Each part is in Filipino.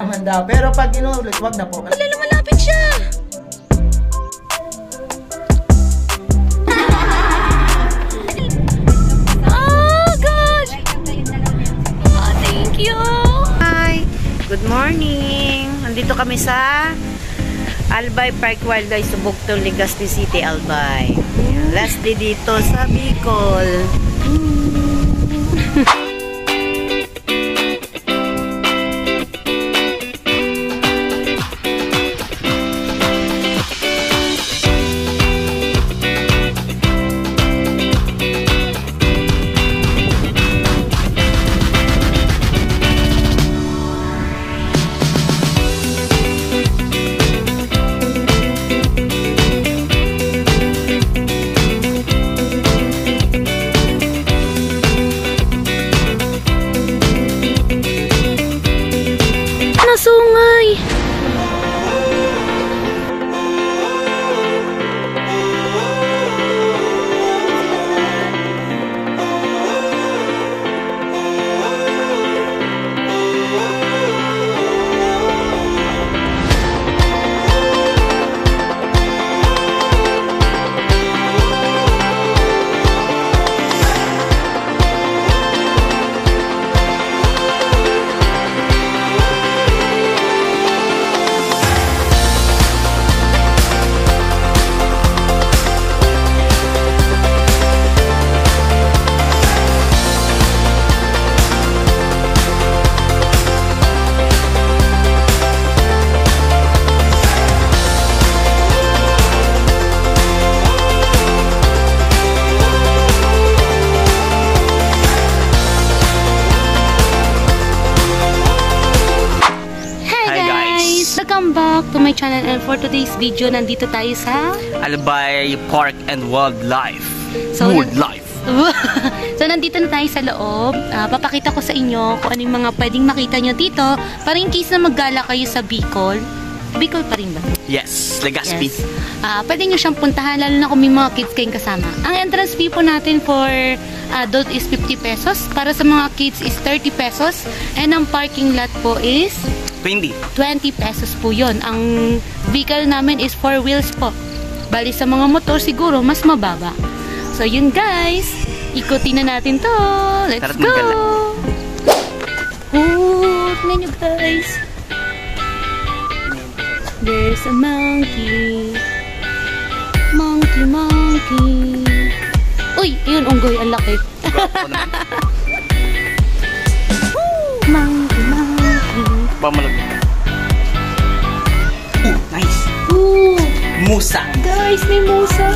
Handa. Pero pag inulit, wag na po. Wala, lumalapit siya. Oh gosh. Oh, thank you. Hi. Good morning. Nandito kami sa Albay Park Wildlife, Subugtol, Legazpi City, Albay. Last day dito sa Bicol. Sungay. Welcome back to my channel, and for today's video, nandito tayo sa Albay Park and Wildlife. So, Wildlife. So, nandito na tayo sa loob. Papakita ko sa inyo kung ano yung mga pwedeng makita nyo dito para in case na maggala kayo sa Bicol. Bicol pa rin ba? Yes, Legazpi. Yes. Pwede nyo siyang puntahan, lalo na kung may mga kids kayong kasama. Ang entrance fee po natin for adult is 50 pesos. Para sa mga kids is 30 pesos. And ang parking lot po is 20 pesos po yun. Ang vehicle namin is 4 wheels po. Bali sa mga motor siguro mas mababa. So yun guys, ikutin na natin to. Let's go! Oh, tignan nyo guys. There's a monkey. Monkey, monkey. Uy, yun, unggoy, ang laki. Monkey, monkey. Pamalag. Nice. Musa. Guys, may musa.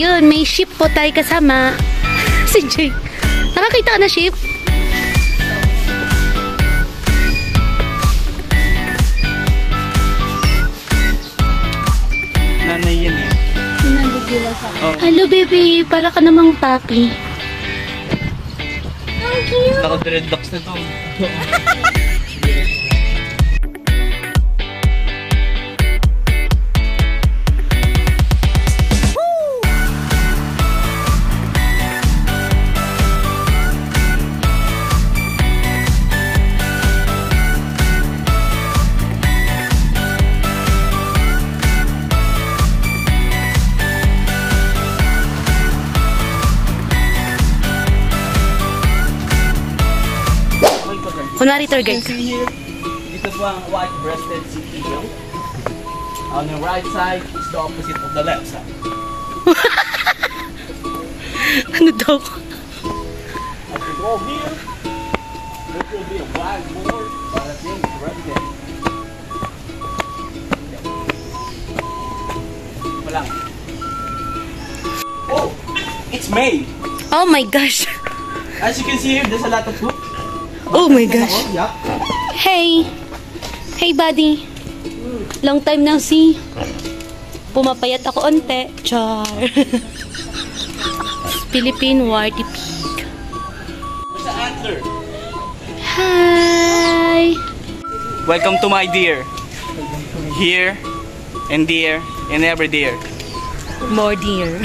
Yun, may sheep po tayo kasama. Si Jake. Nakakita ka na sheep? Nanay yan eh. Oh. Hello baby, para ka namang papi. Ang cute. Naka-dreadlocks na to. Kunwari tour guide. Dito po ang white-breasted sea eagle. On the right side is the opposite of the left side. Ano daw? As you go here, there will be a wild boar that I think is resident. Wala. it's May. Oh my gosh. As you can see here, there's a lot of poop. Oh my gosh. Yup. Hey. Hey, buddy. Long time no see. Pumapayat ako onte. Char. Philippine Warty Pig. There's an antler. Hi. Welcome to my deer. Here and there and every deer. More dear.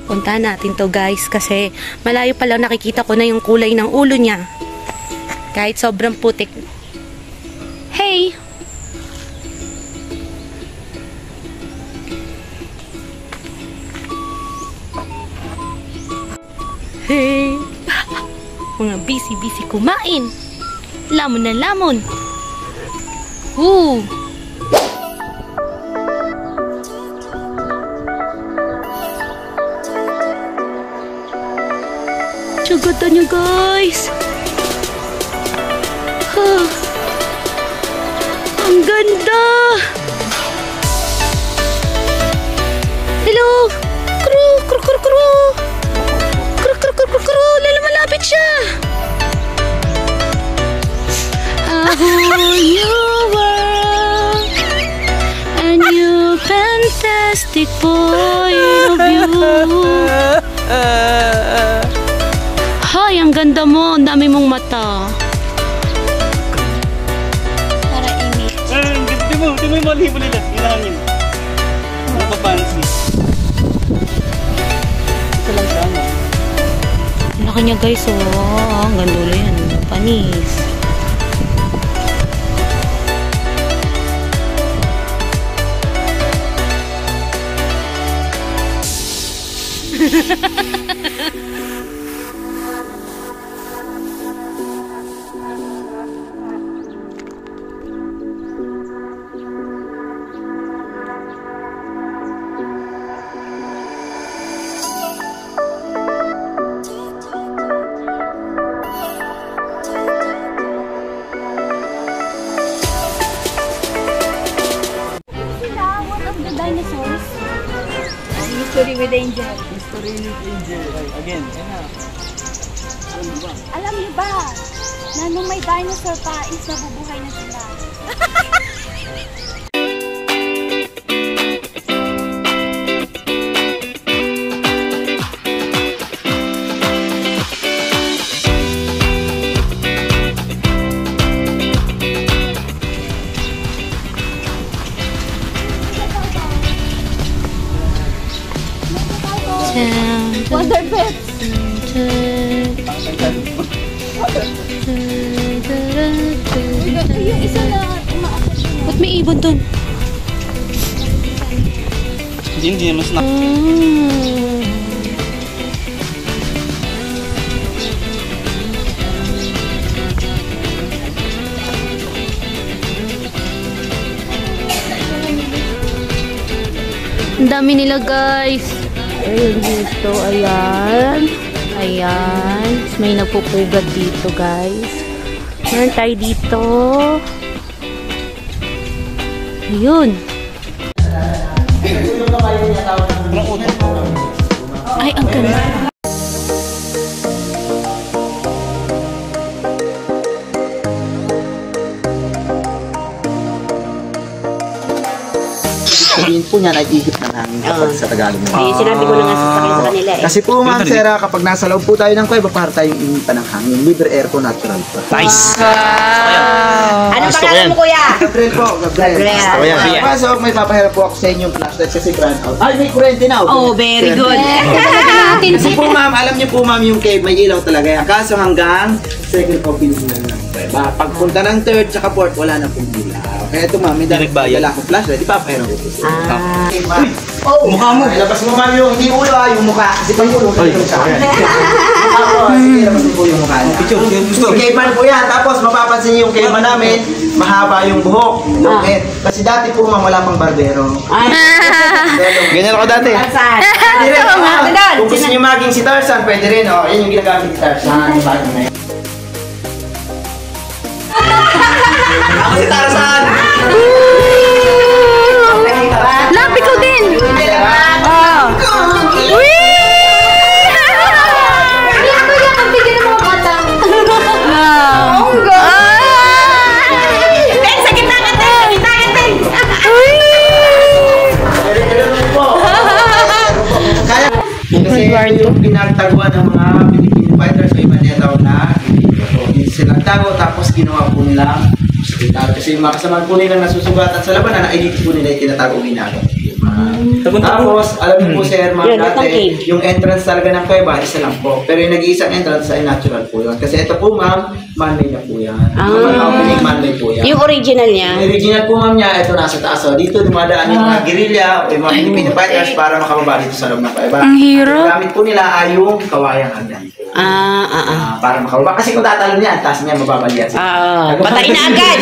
Punta natin to guys kasi malayo pa lang nakikita ko na yung kulay ng ulo niya. Kahit sobrang putik. Hey! Hey! Mga busy-busy kumain. Lamon na lamon. Woo! Sugatan nyo guys. Huh. Ang ganda. Hello. Kru, kru, kru, kru. Kru, kru, kru, kru, kru. Lalo malapit siya. A whole new world. A new fantastic point of view. Hay, ang ganda mo. Ang dami mong mata. Para init. Di mo yung malibo nila. Ilangin. Mapapansin. Ito lang siya, ano? Ang laki niya guys, oh. Ang ganda ulo yan. Panis. Dinosaurs. History with Angel. History with Angel. Again, yan na. Alam niyo ba na nung may dinosaur pa is nabubuhay na sila? Wonder Pets! Yung isa na umaakit niya. Ba't may ibon dun? Hindi naman snack. Ang dami nila guys. Ayun dito, ayan. Ayan. May nagpupugad dito guys. Meron tayo dito. Ayun. Ay, ang ganda. Sabihin po niya, nag-ihip ng hangin kapag sa Tagalog mo. Sinabi ko na nga sa kanila eh. Kasi po ma'am, Sera, kapag nasa loob po tayo ng kuweba, para tayong initan ng hangin. Libre air po, natural po. Nice! Anong pangalan mo, kuya? Gabriel po, Gabriel. Gusto ko yan. Pasok, may papahirap po ako sa inyong flashlight kasi brand out. Ay, may kurente na. Oh, very good. Kasi po ma'am, alam niyo po ma'am, yung cave may ilaw talaga yan. Kaso hanggang second po pinulan ng kuweba. Pagpunta ng third, tsaka fourth, wala na pong ilaw. Kaya ito ma'am, may dala akong flashlight, ipapahirap ko po. Mukha mo. Labas mo ma'am yung, hindi ulo yung mukha. Kasi pang ulo, ito sa akin. Sige, labas mo po yung mukha niya. Yung caveman po yan. Tapos mapapansin niyo yung caveman namin, mahaba yung buhok. Lungit. Kasi dati po ma'am, wala pang barbero. Ganyan ako dati. Pwede rin. Kung gusto niyo maging si Tarzan, pwede rin. Yan yung ginagamit ni Tarzan. Yung bagay na yun. Ako si Tarzan! Lapit ko din! Oh! Uy! Kasi ito yung pinagtaguan ng mga Filipino fighters may manila na hindi silang tago tapos ginawa po nilang hospital. Kasi yung mga kasama po nilang nasusugatan sa labanan ay dito po nila yung tinatago ginagawa. Tapos, alam niyo po sir, mga dati, yung entrance talaga ng kuweba, isa lang po. Pero yung nag-iisang entrance ay natural po yun. Kasi ito po ma'am, man-made na po yan. Opening man-made po yan. Yung original niya? Yung original po ma'am niya, ito nasa taas. So, dito dumadaan yung mga guerrilla o yung mga Filipino fighters para makababa dito sa loob ng kuweba. Ang hirap. Ang gamit po nila ay yung kawayang hagdan. Para makababa. Kasi kung tatalon niya, taas niya mababalian. Patay na agad.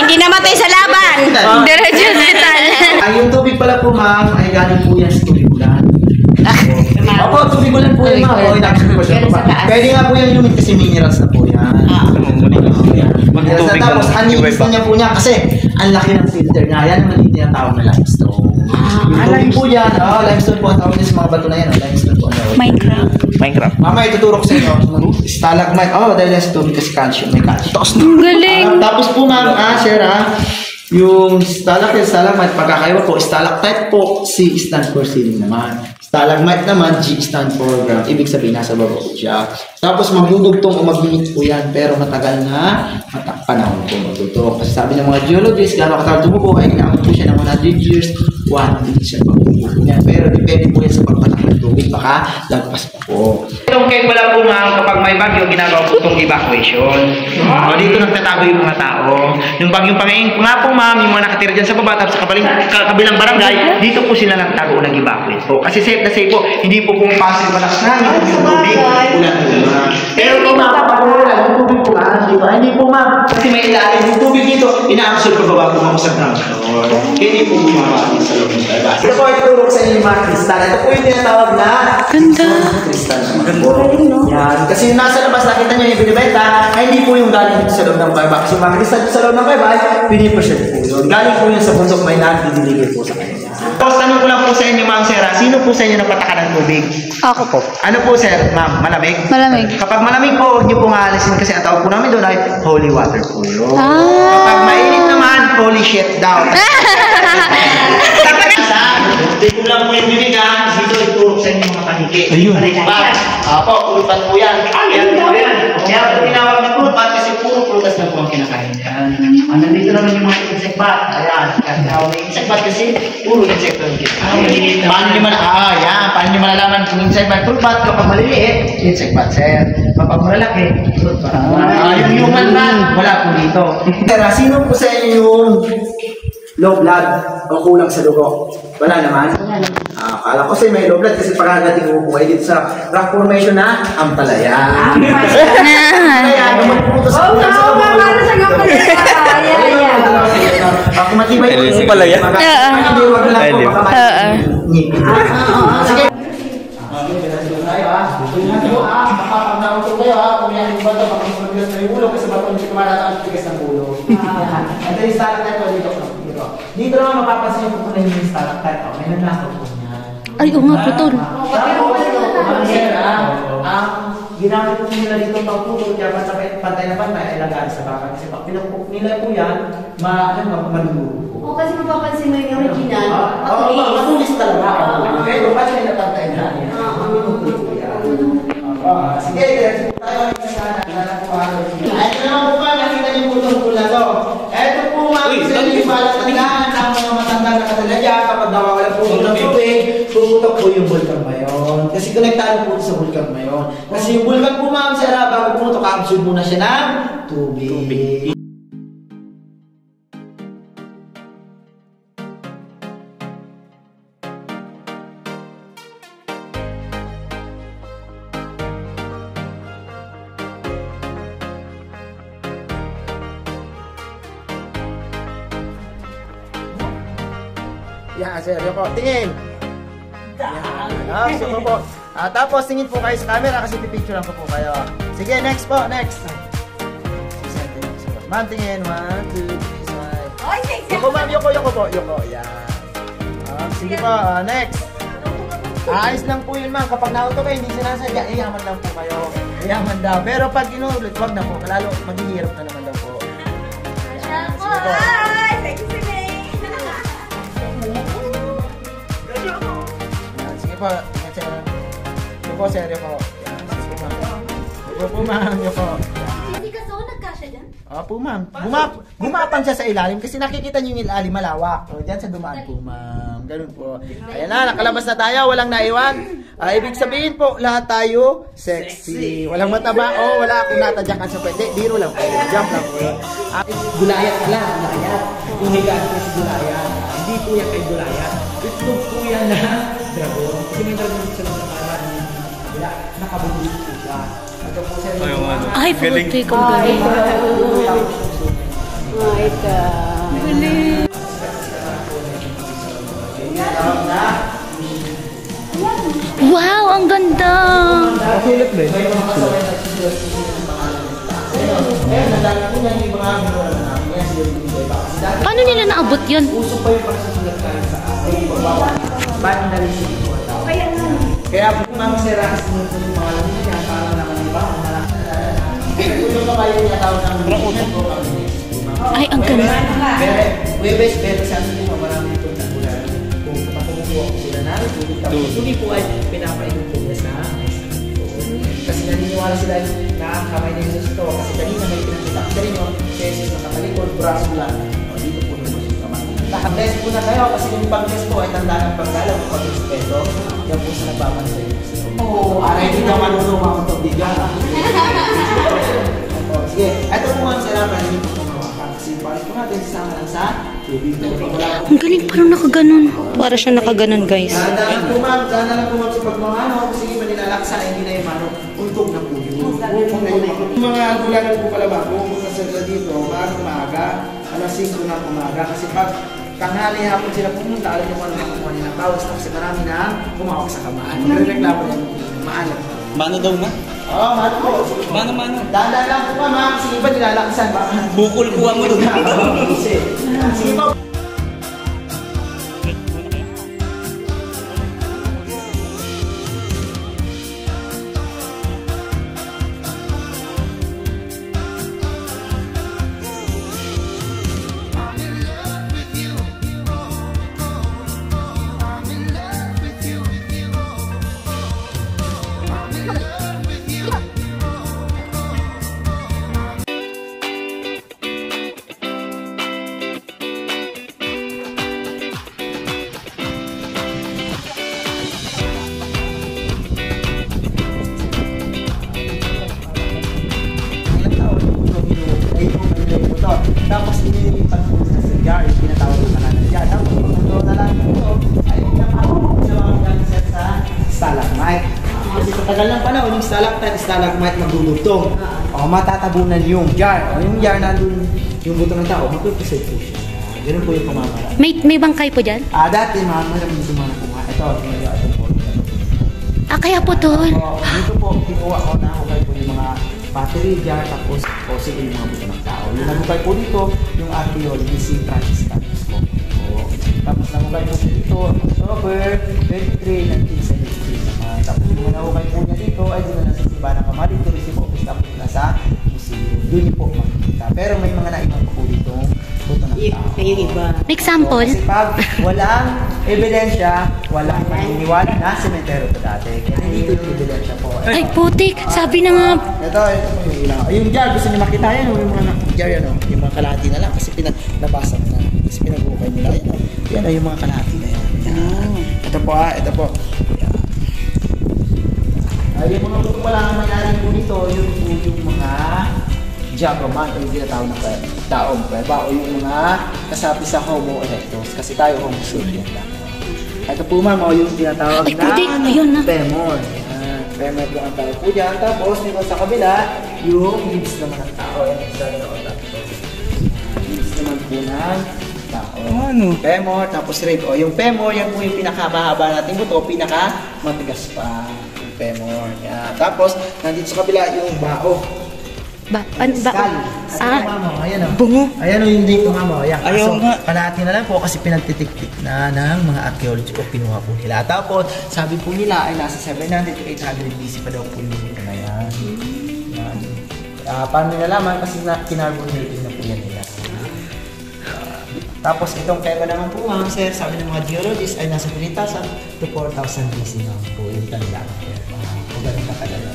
Hindi namatay sa laban. Diretso hospital. Yung tubig pala po ma'am, ay galing po yan sa tubig ulan. Opo, tubig ulan po yan ma'am. Pwede nga po yan lumit kasi minerals na po yan. Tapos, anilis na niya po niya kasi ang laki ng filter niya. Yan ang hindi na tawag na limestone. Yung tubig po yan, limestone po ang tawag niya sa mga bato na yan. Limestone po ang tawag. Minecraft. Mama, ituturo ko sa inyo. Stalagmite. Dahil yan sa tubig kasi calcium. May calcium. Ang galing. Tapos po ma'am, sir yung stalagmite, pagkakaiba po, stalactite po, C stand for ceiling naman. Stalagmite naman, G stand for ground. Ibig sabihin, nasa baba po siya. Tapos magdudugtong o magminit po yan, pero matagal na panahon po magdudugtong. Kasi sabi ng mga geologists, gano'ng katagal tumubo, ay kinakamit po siya ng 100 years, 1 week siya magbubuo niya. Pero depende po yan sa pagpatak ng tubig, baka lagpas pa po. Itong cake wala po nga kapag may bagyo, ginagawa po itong evacuation. Dito nagtatago yung mga tao. Yung bagyong Pangaying po nga po ma'am, yung mga nakatira dyan sa baba, tapos sa kabilang barangay, dito po sila nagtago o nag-evacuate po. Kasi safe na safe po, hindi po pumapasok malakas namin yung tubig. Pero po ma'am, kapag wala, yung tubig po hindi po ma'am, kasi may ilalim yung tubig dito, ina-absorb pa baba po ma'am sa ground floor. Hindi po bumaba sa loob ng tayo. Ito po ay tutulog sa inyo yung mga kristal. Ito po yung tinatawag na kristal naman po. Yan. Kasi yung nasa labas, nakita nyo yung binibenta, ay hindi po yung galing sa loob ng kuweba. Kasi yung mga kristal sa loob ng kuweba, ay pinipresent po yun. Galing po yun sa bundok, may nagdidiligay po sa kanya. Tapos tanong ko lang po sa inyo, ma'am Sera, sino po sa inyo napatakan ng tubig? Ako po. Ano po, sir, ma'am? Malamig? Malamig. Kapag malamig po, huwag niyo pong aalisin kasi ang tawag po namin doon ay holy water po yun. Kapag mainit naman, holy shit daw. Hindi ko lang po yung bibigan, dito iturok sa inyo mga paniki. Ayun. Apo, pulutan po yan. Yan po yan. Kaya po tinawag na pulutan kasi puro pulutas na po ang kinakain yan. Nandito naman yung mga insect bat. Ayan. Tinawag na insect bat kasi puro insect ang kinakain. Paano nyo malalaman kung insect bat? Fruit bat kapag maliliit, insect bat sir. Kapag malalaki, fruit bat. Yung human bat, wala po dito. Pero sino po sa inyo yung low blood o kulang sa dugo? Wala naman? Akala ko kasi may low blood kasi pagkagating mo po kayo dito sa rock formation na Ampalaya. Kaya gamot po ito sa kulang sa dugo. Ako matibay po yung Ampalaya. Hindi, wag lang po baka ngipin. Sige. Makapagnaon ko kayo kung yan yung bato, makapagnaon sa yung ulo kasi bato hindi kumalata ang tigas ng ulo. Ito yung stalactite po dito. Dito naman mapapansin yung pupunan yung stalactite. May nanakaw po niya. Ay, nga, putol. Ang ginamit po nila dito pagputol, kaya pantay na pantay, ay lagaan sa baka. Kasi pag pinapuk nila po yan, malulubo. Kasi mapapansin mo yung original. Matulis talaga. Pero paano nila pantay na yan? Sige, diretso po tayo. Ito naman po ba, nakita niyo po itong pula to. Ito po ma'am, sa inyo palatandaan ng mga matanda na katalaga kapag nawawala po ng tubig, pumutok po yung bulkan mayon. Kasi konektado po sa bulkan mayon. Kasi yung bulkan po ma'am, sira, bago pumutok, absorb muna siya ng tubig. Yan, sir. Yung po. Tingin. Yan. Super po. Tapos, tingin po kayo sa camera kasi pipicture lang po kayo. Sige, next po. Next. Ma'am, tingin. 1, 2, 3, smile. Oy, sexy. Yoko, ma'am. Yoko po. Yoko. Yan. Sige po. Next. Ayos lang po yun, ma'am. Kapag nauto kayo, hindi sinasadya, yaman lang po kayo. Yaman daw. Pero pag inuulit, wag na po. Lalo, maghihirap na naman daw po. Ay, sexy. Sige po. Sige po, seryo po. Yan. Sige po, ma'am. Yoko po, ma'am. Yoko. Hindi ka so nagkasya dyan? Opo, ma'am. Gumapang siya sa ilalim kasi nakikita niyo yung ilalim malawak. O, dyan sa dumaan po, ma'am. Ganun po. Ayan na, nakalabas na tayo. Walang naiwan. Ibig sabihin po, lahat tayo sexy. Walang mataba. O, wala akong natadyakan sa pwede. Biro lang po. Jump lang po. Gulayat ka lang, gulayat. Kung higaan ko si gulayat, hindi po yan kay gulayat. Itlog po yan na dragon. Kasi may dragon sa mga karan. Nakabulog po siya. Ito po siya. Ay, puti kong galing. Ay, ka. Galing. Wow, ang ganda. Sulit ba yun? Paano nila naabot yun? Kaya po, ma'am, sira sa mga lamig niya para naman iba. Ito pa kayo tinatawag ng Ay, ang ganda. Webes, pero sa amin po, marami itong nagulan. Kung kapatumukuha ko sila namin, tuloy po ay pinapainom po niya sa kasi naniniwala sila na kamay na Jesus ito. Kasi kanina may pinakita ko sa inyo, si Jesus nakatalikod, braso lang. Dito po naman yung kamay. Nakabless po na kayo kasi yung pag-bless po ay tanda ng pagdalaw ng pag-respeto. Yan po sa nagbabansa yun. Oo, hindi ka manunong ako itong bigyan. Sige, ito po mga salamat. Hindi po kumawakan. Kasi balik po natin sasama lang sa tubig. Ang galing, parang nakaganon. Para siya nakaganon, guys. Daan po ma'am sa pagmamano. Sige, manilalaksa, hindi na yung mano. Untog na po yun. Yung mga gulagan po pala ba, pupunta sila dito, maaga, alas 5 na umaga. Kasi pag tanghali hapon sila pumunta, alam nyo kung ano nakukuha nilang bawas na kasi marami na kumawak sa kamaan. Magre-reklamo na yung maalat. Mano daw na? Oo, mano po. Mano? Dahan-dahan lang po ma'am, kasi iba nilalaksan. Bukol kuha mo doon. Sige po. Tapos inilipat po sa cigar, yung tinatawag na kanan dyan. Tapos pag na lang ito, ay pinapakot sa mga ganset sa stalagmite. Kasi sa tagal ng panahon, yung stalactite, stalagmite magdudugtong. O, matatabunan yung jar. O, yung jar nandun yung buto ng tao, magpipusay po siya. Ganun po yung pamamara. May bangkay po dyan? Dati, maraming sumana po nga. Ito po. Kaya po to. Dito po, kinuha ko na hukay po yung mga battery jar, tapos fossil yung mga buto ng tao. Yung nagukay po dito, yung archaeology, si Francis Campos po. Tapos nagukay po dito, October 23, 1973 naman. Tapos yung mga nagukay po niya dito, ay dito na sa Sibanang Kamalig, tourism office, tapos nasa museum. Doon niyo po makikita. Pero may mga naibang po dito buto ng tao. May example? Kasi pag walang ebidensya, walang maniniwala na sementeryo po dati. Kaya dito yung ebidensya po. Ay, putik. Sabi na nga. Ito po yung ilaw. Yung jar, gusto niyo makita yan, yung mga jar yan, yung mga kalahati na lang kasi nabasag na. Kasi pinag-ukay nila. Yan, yung mga kalahati na yan. Ito po ito po. Yung mga buto pa lang ang mayroon po dito, yung mga Jacoban o yung tinatawag na taong pweba o yung mga kasapi sa Homo erectus kasi tayo Homo sapien lang. Ito po ma'am o yung tinatawag Ay, putik. Ayun na. femur. Femur po ang tawag po dyan. Tapos dito sa kabila, yung lips naman ng tao. Yan, isa na ako tapos. Lips naman po ng tao. Ano? Femur, tapos rib. O yung femur, yan po yung pinakamahaba natin buto, pinakamatigas pa. Yung femur. Yan. Tapos, nandito sa kabila yung bao. Skal. Ayan o. Bungo. Ayan o yung dito mama. Ayan. Ayaw So, nga. kalahati na lang po kasi pinagtitik-tik na ng mga archaeology o kinuha po nila. Tapos, sabi po nila ay nasa 700 to 800 BC pa daw po yung dito na yan. Yan. Paano nilalaman? Kasi kinarbonate na po yan nila. Tapos itong Kema naman po ma'am, sir, sabi ng mga geologists ay nasa 3,000 to 4,000 BC naman po yung tanda. Kung ganun katagal na.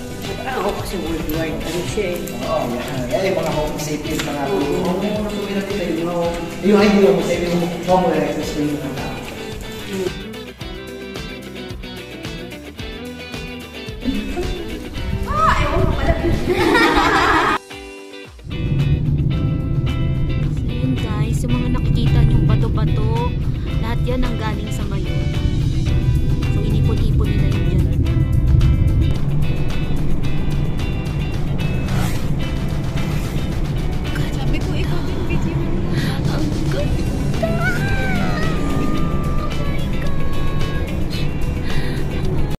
Oo, kasi world war. Ano siya eh. Oo, yan yung mga Homo sapiens, mga Homo tumira dito, yung ay Homo sapiens, yung Homo erectus ko yung mga tao. So yun guys, yung mga nakikita niyong bato-bato, lahat yan ang galing sa ngayon. So inipon-ipon nila